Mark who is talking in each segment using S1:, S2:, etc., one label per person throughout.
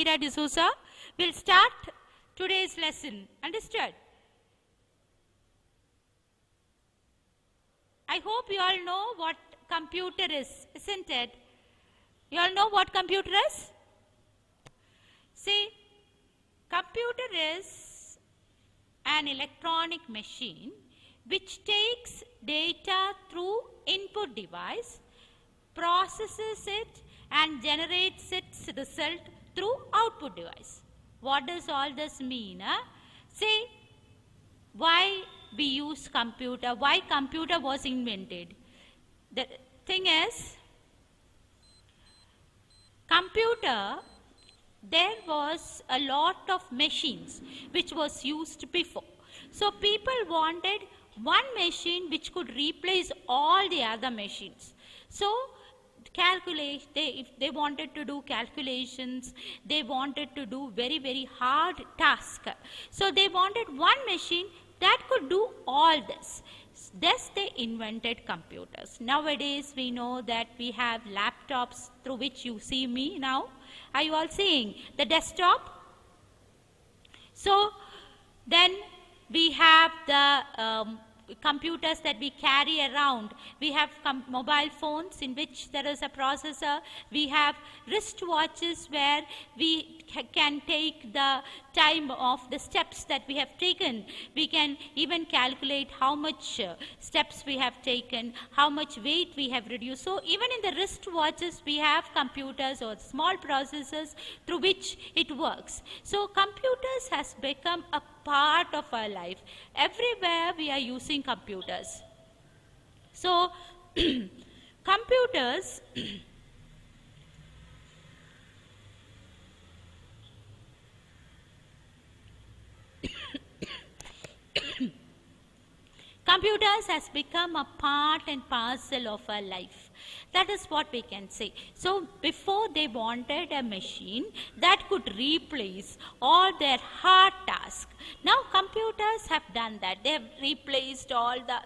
S1: Amira D'Souza. We'll start today's lesson. Understood? I hope you all know what computer is, isn't it? You all know what computer is? See, computer is an electronic machine which takes data through input device, processes it and generates its result through output device. What does all this mean? See, why we use computer, why computer was invented. The thing is, computer, there was a lot of machines which was used before. So people wanted one machine which could replace all the other machines. So if they wanted to do calculations, they wanted to do very, very hard task. So they wanted one machine that could do all this. Thus they invented computers. Nowadays we know that we have laptops through which you see me now. Are you all seeing the desktop? So then we have the computers that we carry around. We have mobile phones in which there is a processor. We have wristwatches where we can take the time of the steps that we have taken. We can even calculate how much steps we have taken, how much weight we have reduced. So even in the wristwatches we have computers or small processors through which it works. So computers has become a part of our life. Everywhere we are using computers. So computers computers has become a part and parcel of our life. That is what we can say. So before they wanted a machine that could replace all their hard tasks. Now computers have done that. They have replaced all the,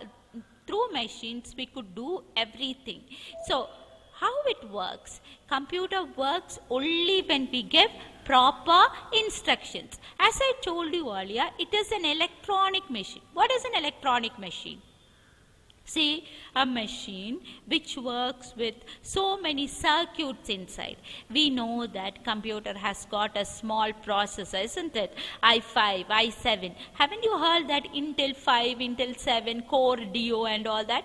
S1: through machines we could do everything. So how it works? Computer works only when we give proper instructions. As I told you earlier, it is an electronic machine. What is an electronic machine? See, a machine which works with so many circuits inside. We know that computer has got a small processor, isn't it? i5, i7. Haven't you heard that Intel 5, Intel 7, Core Duo and all that?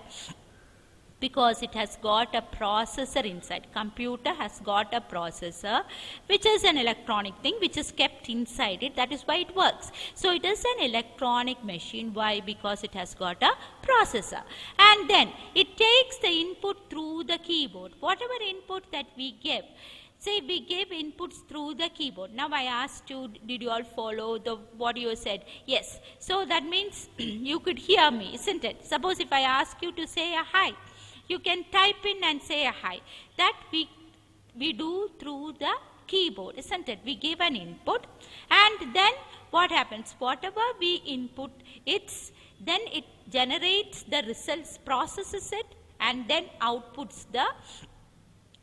S1: Because it has got a processor inside. Computer has got a processor which is an electronic thing which is kept inside it. That is why it works. So it is an electronic machine. Why? Because it has got a processor. And then it takes the input through the keyboard. Whatever input that we give, say we give inputs through the keyboard. Now I asked you, did you all follow what you said? Yes. So that means you could hear me, isn't it? Suppose if I ask you to say a hi, you can type in and say a hi. That we do through the keyboard, isn't it? We give an input and then what happens? Whatever we input, then it generates the results, processes it and then outputs the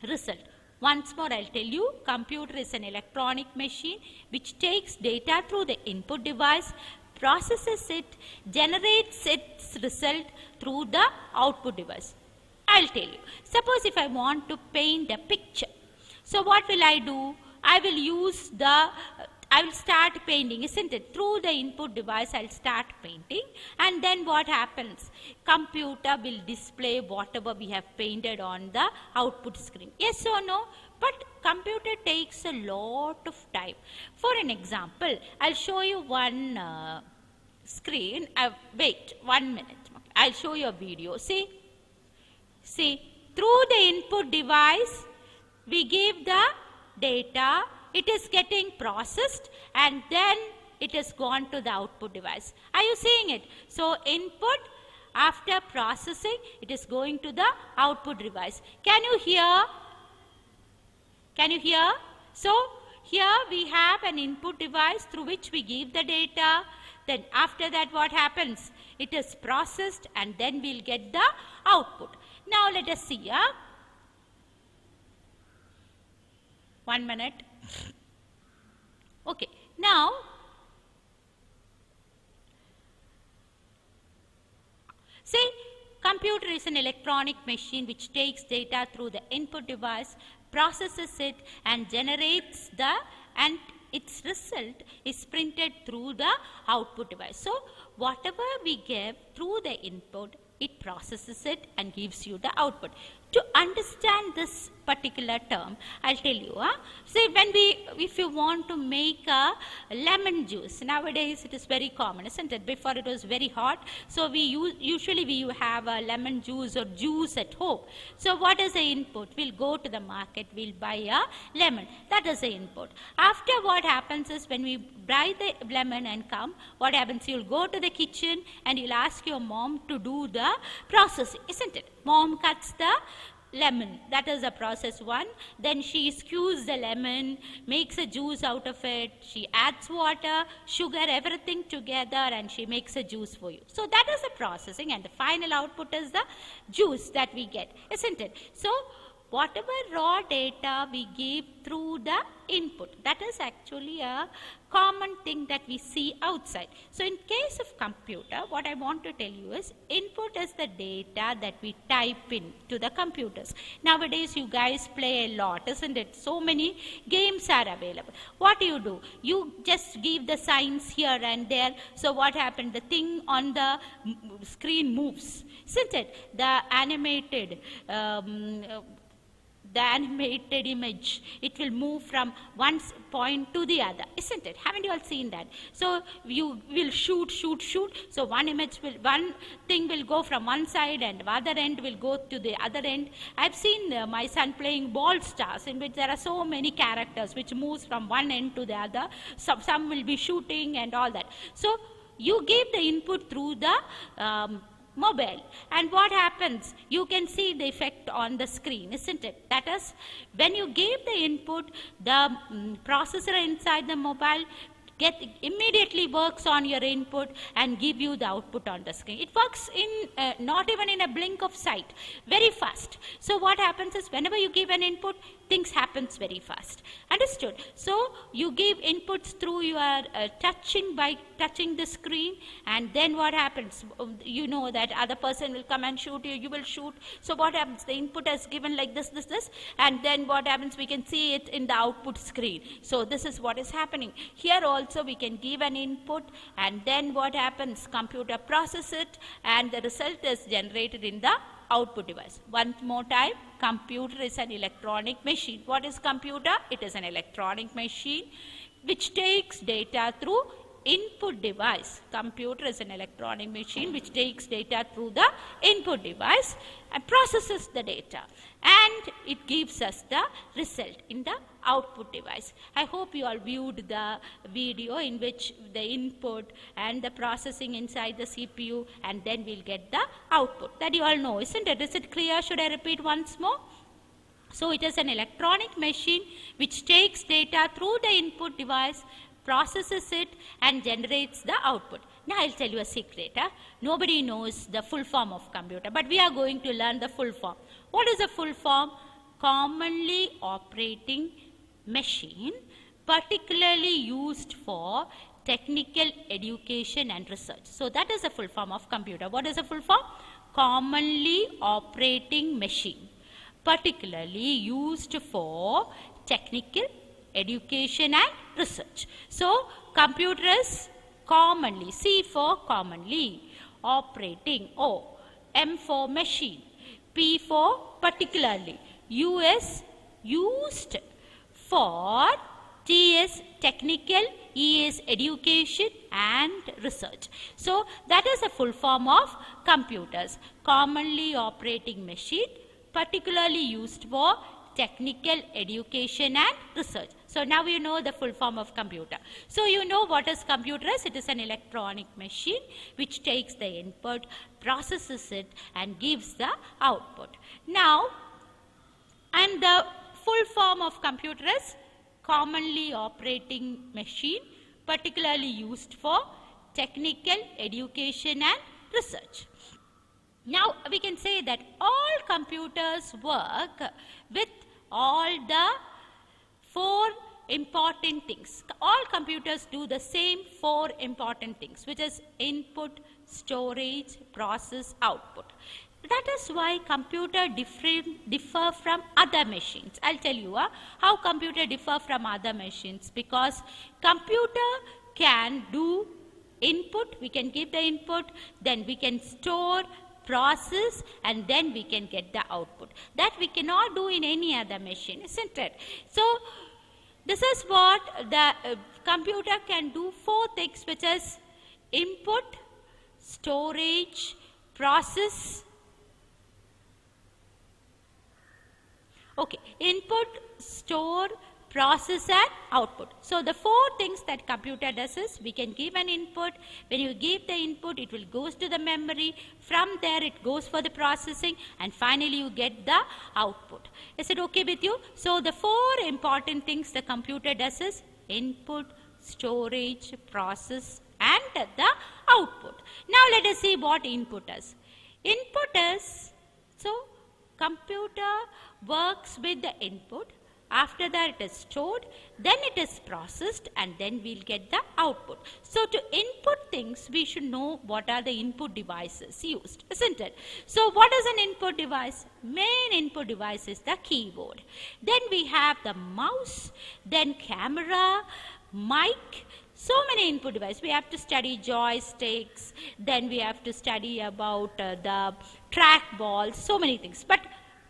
S1: result. Once more I'll tell you, computer is an electronic machine which takes data through the input device, processes it, generates its result through the output device. I'll tell you. Suppose if I want to paint a picture. So what will I do? I will start painting, isn't it? Through the input device I'll start painting and then what happens? Computer will display whatever we have painted on the output screen. Yes or no? But computer takes a lot of time. For an example, I'll show you one screen. Wait 1 minute. I'll show you a video. See, through the input device, we give the data, it is getting processed and then it has gone to the output device. Are you seeing it? So, input, after processing, it is going to the output device. Can you hear? Can you hear? So, here we have an input device through which we give the data. Then after that what happens? It is processed and then we'll get the output. Now let us see. 1 minute. is an electronic machine which takes data through the input device, processes it, and generates and its result is printed through the output device. So whatever we give through the input, it processes it and gives you the output. To understand this particular term, I'll tell you. Say if you want to make a lemon juice, nowadays it is very common, isn't it? Before it was very hot, so usually we have a lemon juice or juice at home. So what is the input? We'll go to the market, we'll buy a lemon. That is the input. After, what happens is, when we buy the lemon and come, what happens? You'll go to the kitchen and you'll ask your mom to do the processing, isn't it? Mom cuts the lemon. That is the process one. Then she squeezes the lemon, makes a juice out of it. She adds water, sugar, everything together, and she makes a juice for you. So that is the processing, and the final output is the juice that we get, isn't it? So whatever raw data we give through the input, that is actually a common thing that we see outside. So in case of computer, what I want to tell you is, input is the data that we type in to the computers. Nowadays you guys play a lot, isn't it? So many games are available. What do? You just give the signs here and there. So what happened? The thing on the screen moves, isn't it? The animated image, it will move from one point to the other, isn't it? Haven't you all seen that? So you will shoot. So one thing will go from one side and the other end will go to the other end. I've seen my son playing Ball Stars, in which there are so many characters which moves from one end to the other. Some will be shooting and all that. So you give the input through the mobile, and what happens? You can see the effect on the screen, isn't it? That is, when you give the input, the processor inside the mobile immediately works on your input and give you the output on the screen. It works in not even in a blink of sight, very fast. So what happens is, whenever you give an input, things happens very fast. Understood? So you give inputs through your by touching the screen, and then what happens? You know that other person will come and shoot you, you will shoot. So what happens? The input is given like this, and then what happens? We can see it in the output screen. So this is what is happening. Here also we can give an input, and then what happens? Computer processes it, and the result is generated in the output device. One more time, computer is an electronic machine. What is computer? It is an electronic machine which takes data through input device. Computer is an electronic machine which takes data through the input device and processes the data, and it gives us the result in the output device. I hope you all viewed the video in which the input and the processing inside the CPU, and then we'll get the output. That you all know, isn't it? Is it clear? Should I repeat once more? So it is an electronic machine which takes data through the input device, processes it, and generates the output. Now I'll tell you a secret. Nobody knows the full form of computer, but we are going to learn the full form. What is the full form? Commonly operating machine, particularly used for technical education and research. So that is the full form of computer. What is the full form? Commonly operating machine, particularly used for technical education and research. So computer is commonly, C for commonly, operating, O, M for machine, P for particularly, U is used for, T is technical, E is education and research. So that is a full form of computers. Commonly operating machine, particularly used for technical education and research. So now you know the full form of computer. So you know what is computer is. It is an electronic machine which takes the input, processes it, and gives the output. Now, and the full form of computer is commonly operating machine, particularly used for technical education and research. Now we can say that all computers work with all the four important things. All computers do the same four important things, which is input, storage, process, output. That is why computer differ from other machines. I'll tell you how computer differ from other machines, because computer can do input, we can give the input, then we can store, process, and then we can get the output. That we cannot do in any other machine, isn't it? So this is what the computer can do: 4 things, which is input, storage, process. Okay, input, store, process and output. So the 4 things that computer does is, we can give an input. When you give the input, it will goes to the memory. From there it goes for the processing, and finally you get the output. Is it okay with you? So the 4 important things the computer does is input, storage, process and the output. Now let us see what input is. Input is, so computer works with the input. After that it is stored, then it is processed, and then we'll get the output. So to input things, we should know what are the input devices used, isn't it? So what is an input device? Main input device is the keyboard. Then we have the mouse, then camera, mic. So many input devices. We have to study joysticks, then we have to study about the trackballs, so many things. But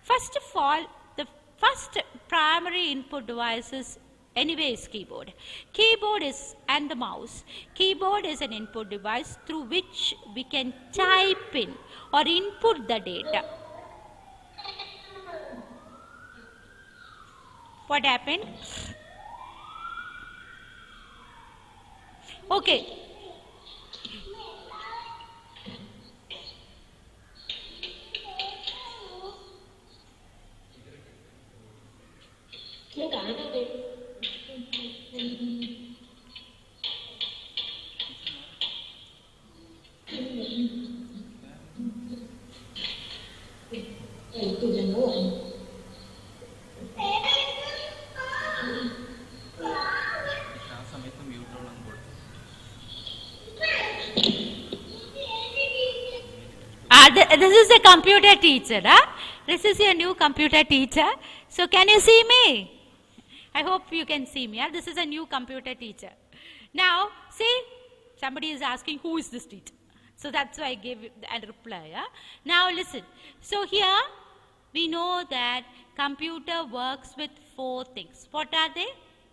S1: first of all, the first primary input device is anyway is keyboard. Keyboard is, and the mouse. Keyboard is an input device through which we can type in or input the data. What happened? Okay. This is the computer teacher. This is your new computer teacher. So can you see me? I hope you can see me. This is a new computer teacher. Now, see, somebody is asking, who is this teacher? So that's why I gave a reply. Now listen. So here we know that computer works with 4 things. What are they?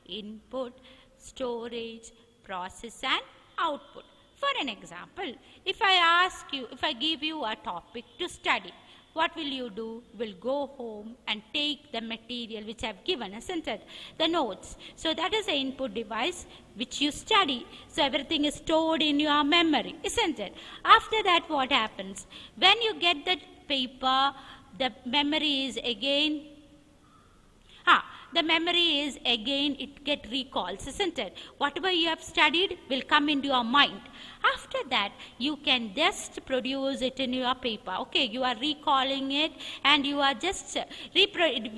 S1: Input, storage, process and output. For an example, if I give you a topic to study, what will you do? Will go home and take the material which I have given, isn't it? The notes. So that is the input device which you study. So everything is stored in your memory, isn't it? After that, what happens? When you get the paper, the memory is again it get recalls, isn't it? Whatever you have studied will come into your mind. After that, you can just produce it in your paper. Okay, you are recalling it, and you are just recollecting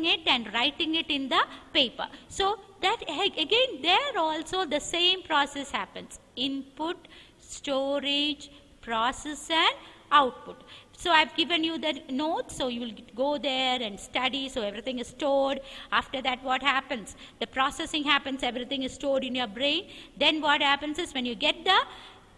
S1: it and writing it in the paper. So that again, there also the same process happens. Input, storage, process and output. So I've given you the notes, so you will go there and study, so everything is stored. After that, what happens? The processing happens, everything is stored in your brain. Then what happens is, when you get the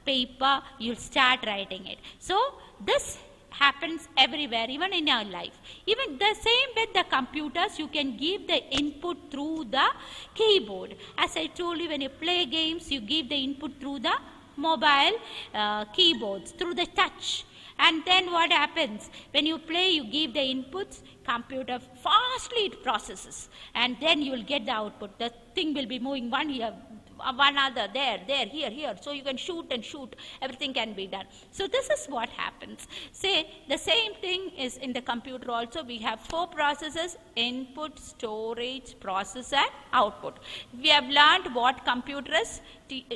S1: paper, you'll start writing it. So this happens everywhere, even in our life. Even the same with the computers, you can give the input through the keyboard. As I told you, when you play games, you give the input through the mobile keyboards, through the touch. And then what happens? When you play, you give the inputs, computer fastly it processes, and then you will get the output. The thing will be moving one here, one other, there, here. So you can shoot and shoot. Everything can be done. So this is what happens. Say the same thing is in the computer also. We have 4 processes: input, storage, process and output. We have learned what computer is.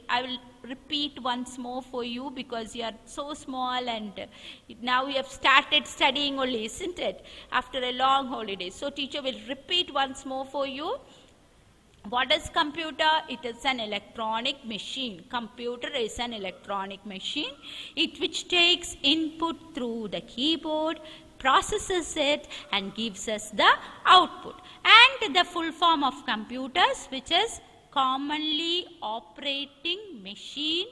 S1: I will repeat once more for you, because you are so small and now you have started studying only, isn't it? After a long holiday. So teacher will repeat once more for you. What is computer? It is an electronic machine. Computer is an electronic machine which takes input through the keyboard, processes it and gives us the output. And the full form of computers, which is commonly operating machine,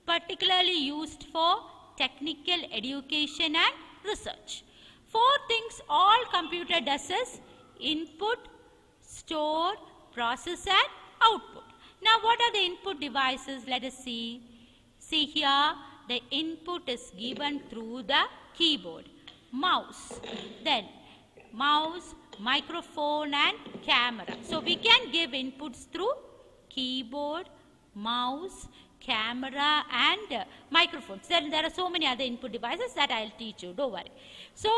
S1: particularly used for technical education and research. 4 things all computer does is input, store, process and output. Now what are the input devices? Let us see. See here, the input is given through the keyboard, mouse, then mouse, microphone and camera. So we can give inputs through keyboard, mouse, camera and microphones. Then there are so many other input devices that I will teach you, don't worry. So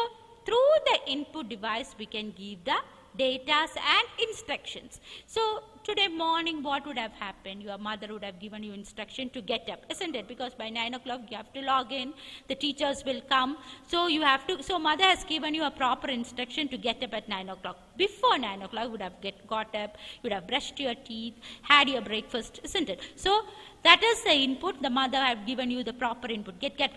S1: through the input device we can give the datas and instructions. So today morning what would have happened? Your mother would have given you instruction to get up, isn't it? Because by 9 o'clock you have to log in, the teachers will come. So you have to, so mother has given you a proper instruction to get up at 9 o'clock. Before 9 o'clock you would have got up, you would have brushed your teeth, had your breakfast, isn't it? So that is the input. The mother have given you the proper input. Get up.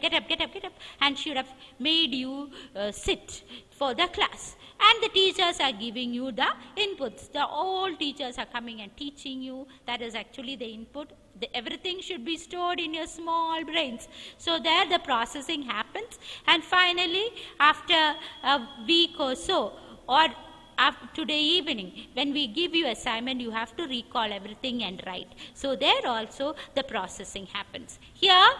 S1: And she would have made you sit for the class. And the teachers are giving you the inputs. The all teachers are coming and teaching you. That is actually the input. Everything should be stored in your small brains. So there the processing happens. And finally, after a week or so, or today evening, when we give you assignment, you have to recall everything and write. So there also the processing happens. Here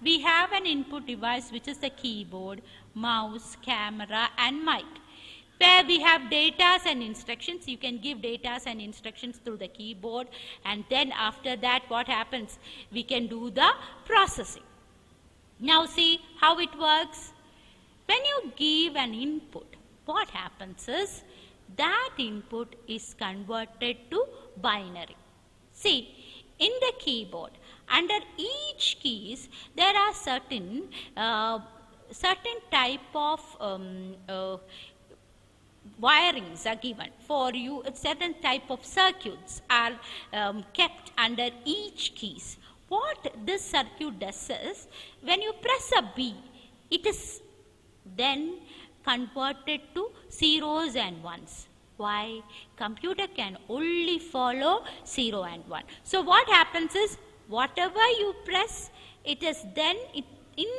S1: we have an input device which is the keyboard, mouse, camera and mic. Where we have datas and instructions, you can give datas and instructions through the keyboard, and then after that what happens? We can do the processing. Now see how it works. When you give an input, what happens is that input is converted to binary. See, in the keyboard, under each keys there are certain type of wirings are given for you. Certain type of circuits are kept under each keys. What this circuit does is, when you press a B, it is then converted to zeros and ones. Why? Computer can only follow 0 and 1. So what happens is, whatever you press, it is then in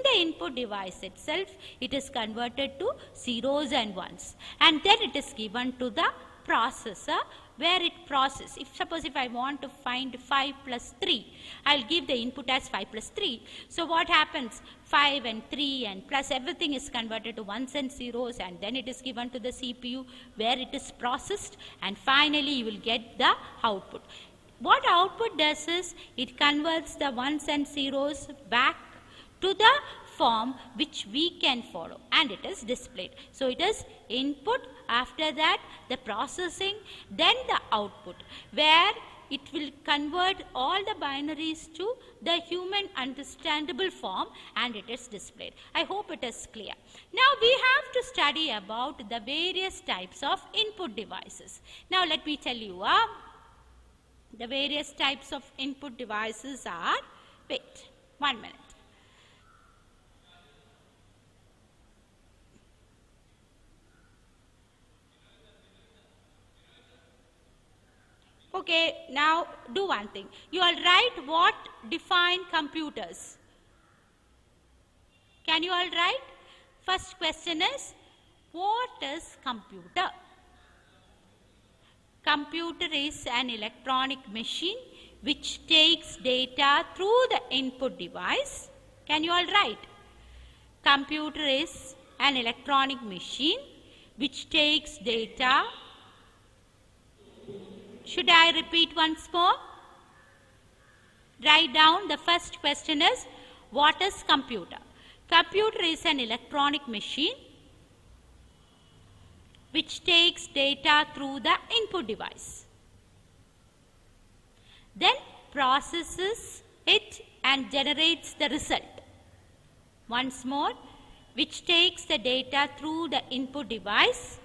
S1: the input device itself, it is converted to zeros and ones, and then it is given to the processor where it processes. Suppose I want to find 5 plus 3, I'll give the input as 5 plus 3. So what happens? 5 and 3 and plus everything is converted to ones and zeros, and then it is given to the CPU where it is processed, and finally you will get the output. What output does is, it converts the ones and zeros back to the form which we can follow, and it is displayed. So it is input, after that the processing, then the output, where it will convert all the binaries to the human understandable form, and it is displayed. I hope it is clear. Now we have to study about the various types of input devices. Now let me tell you, the various types of input devices are, wait, 1 minute. Okay, now do one thing. You all write what define computers. Can you all write? First question is, what is computer? Computer is an electronic machine which takes data through the input device. Can you all write? Computer is an electronic machine which takes data. Should I repeat once more? Write down. The first question is, what is computer? Computer is an electronic machine which takes data through the input device, then processes it and generates the result. Once more, which takes the data through the input device,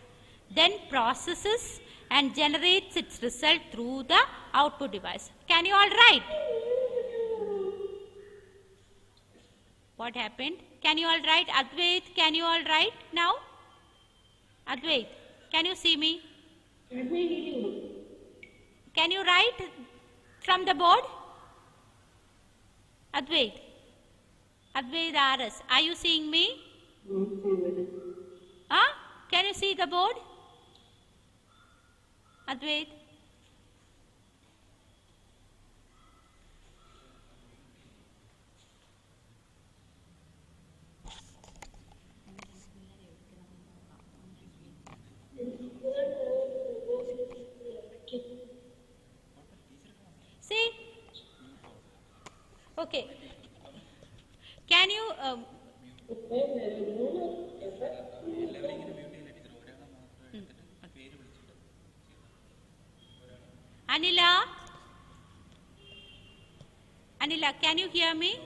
S1: then processes and generates its result through the output device. Can you all write? What happened? Can you all write? Advait, can you all write now? Advait, can you see me? Can you write from the board? Advait. Advait RS, are you seeing me? Huh? Can you see the board? Advait. See? Okay. Can you Anila? Anila, can you hear me?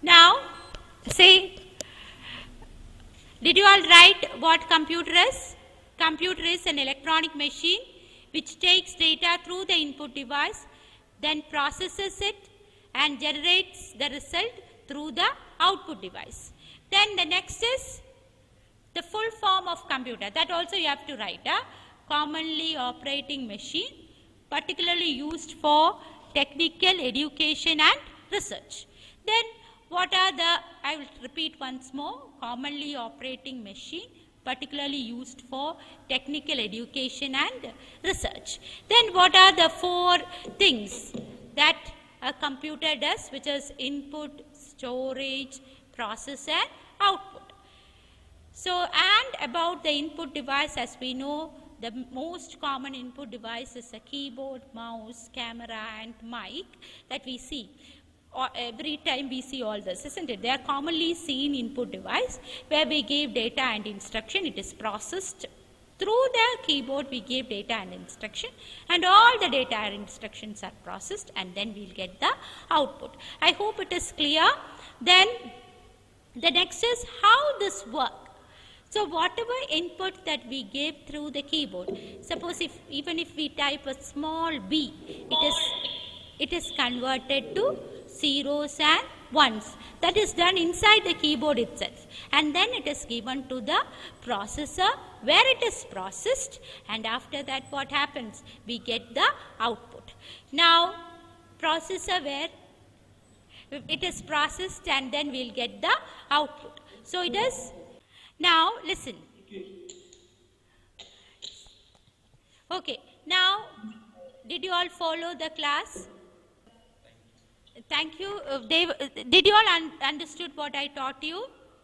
S1: Now, see, did you all write what computer is? Computer is an electronic machine which takes data through the input device, then processes it and generates the result through the output device. Then the next is the full form of computer. That also you have to write. Commonly operating machine, particularly used for technical education and research. Then what are the, I will repeat once more, commonly operating machine, particularly used for technical education and research. Then what are the four things that a computer does, which is input, storage, process and output. So, and about the input device, as we know, the most common input device is a keyboard, mouse, camera and mic that we see. Every time we see all this, isn't it? They are commonly seen input device where we give data and instruction. It is processed through the keyboard. We give data and instruction, and all the data and instructions are processed, and then we'll get the output. I hope it is clear. Then the next is how this works. So whatever input that we gave through the keyboard, suppose even if we type a small b, it is converted to zeros and ones. That is done inside the keyboard itself, and then it is given to the processor where it is processed, and after that what happens? We get the output. Now processor where it is processed, and then we'll get the output. So it is. Now listen. Okay, now did you all follow the class? Thank you. Did you all understood what I taught you?